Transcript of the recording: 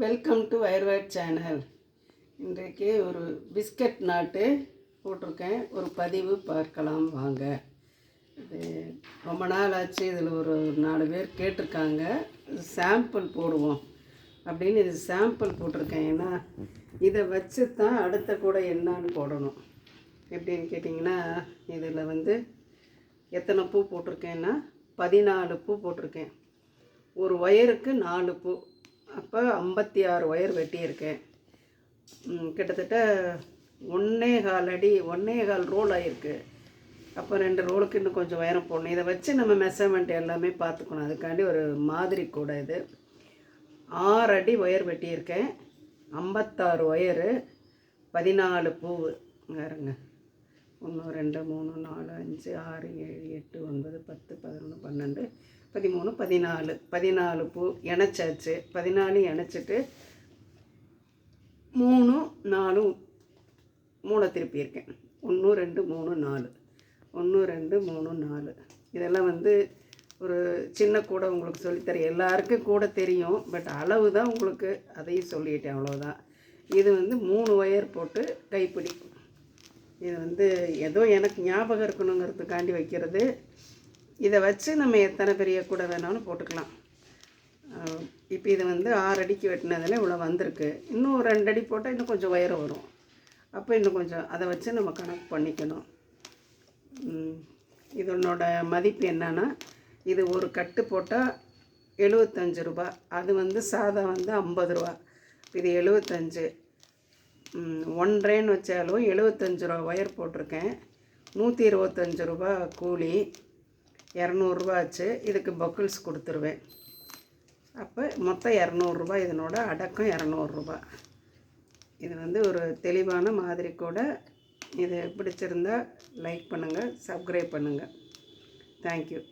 Welcome to வயர்வேட் channel. இன்றைக்கு ஒரு biscuit நாட்டு போட்டிருக்கேன். ஒரு பதிவு பார்க்கலாம் வாங்க. இது ரொம்ப நாள் ஆச்சு. இதில் ஒரு 4 பேர் கேட்டிருக்காங்க, சாம்பிள் போடுவோம் அப்படின்னு. இது சாம்பிள் போட்டிருக்கேன். ஏன்னா இதை வச்சு தான் அடுத்த கூட என்னான்னு போடணும். எப்படின்னு கேட்டிங்கன்னா, இதில் வந்து எத்தனை பூ போட்டிருக்கேன்னா 14 பூ போட்டிருக்கேன். ஒரு ஒயருக்கு 4 பூ, அப்போ 56 ஒயர் வெட்டியிருக்கேன். கிட்டத்தட்ட 1.25 அடி 1.25 ரோல் ஆகிருக்கு. அப்போ 2 ரோலுக்கு இன்னும் கொஞ்சம் உயரம் போடணும். இதை வச்சு நம்ம மெஷர்மெண்ட் எல்லாமே பார்த்துக்கணும். அதுக்காண்டி ஒரு மாதிரி கூட இது 6 அடி ஒயர் வெட்டியிருக்கேன். 56 ஒயரு, 14 பூவு வேறுங்க. 1 2 3 4 5 6 7 8 9 10 11 12 13 14 14 பூ இணைச்சாச்சு. 14 இணைச்சிட்டு 3 4 3 திருப்பியிருக்கேன். 1 2 3 4 1 2 3 4. இதெல்லாம் வந்து ஒரு சின்ன கூட உங்களுக்கு சொல்லித்தரேன். எல்லாருக்கும் கூட தெரியும், பட் அளவு தான் உங்களுக்கு அதையும் சொல்லிட்டேன், அவ்வளோதான். இது வந்து 3 ஒயர் போட்டு கைப்பிடி. இது வந்து ஏதோ எனக்கு ஞாபகம் இருக்கணுங்கிறதுக்காண்டி வைக்கிறது. இதை வச்சு நம்ம எத்தனை பெரிய கூட வேணாலும் போட்டுக்கலாம். இப்போ இது வந்து 6 அடிக்கு வெட்டினதில் இவ்வளோ வந்திருக்கு. இன்னும் 2 அடி போட்டால் இன்னும் கொஞ்சம் உயரம் வரும். அப்போ இன்னும் கொஞ்சம் அதை வச்சு நம்ம கணக்கு பண்ணிக்கணும். இதனோட மதிப்பு என்னன்னா, இது ஒரு கட்டு போட்டால் 75 ரூபா. அது வந்து சாதா வந்து 50 ரூபா. இது 75. 1.5 வச்சாலும் 75 ரூபா ஒயர் போட்டிருக்கேன். 125 ரூபா கூலி, 200 ரூபா ஆச்சு. இதுக்கு பக்கிள்ஸ் கொடுத்துருவேன். அப்போ மொத்தம் 200 ரூபா. இதனோட அடக்கம் 200 ரூபா. இது வந்து ஒரு தெளிவான மாதிரி கூட. இது பிடிச்சிருந்தால் லைக் பண்ணுங்கள், சப்ஸ்கிரைப் பண்ணுங்கள். தேங்க்யூ.